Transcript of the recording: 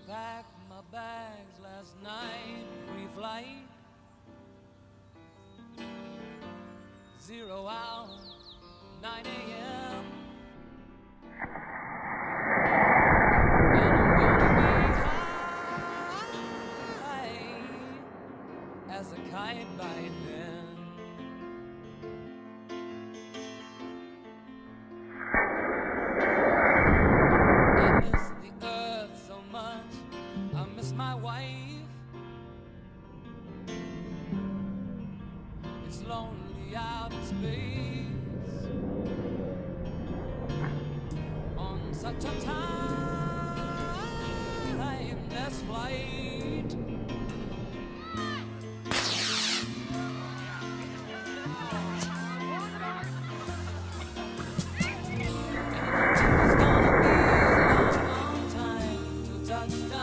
packed my bags last night, pre-flight. 0 hour, 9 a.m. And I'm gonna be high as a kite by then. I miss the earth so much, I miss my wife. It's lonely out in space on such a timeless flight. It's gonna be a long, long time to touchdown.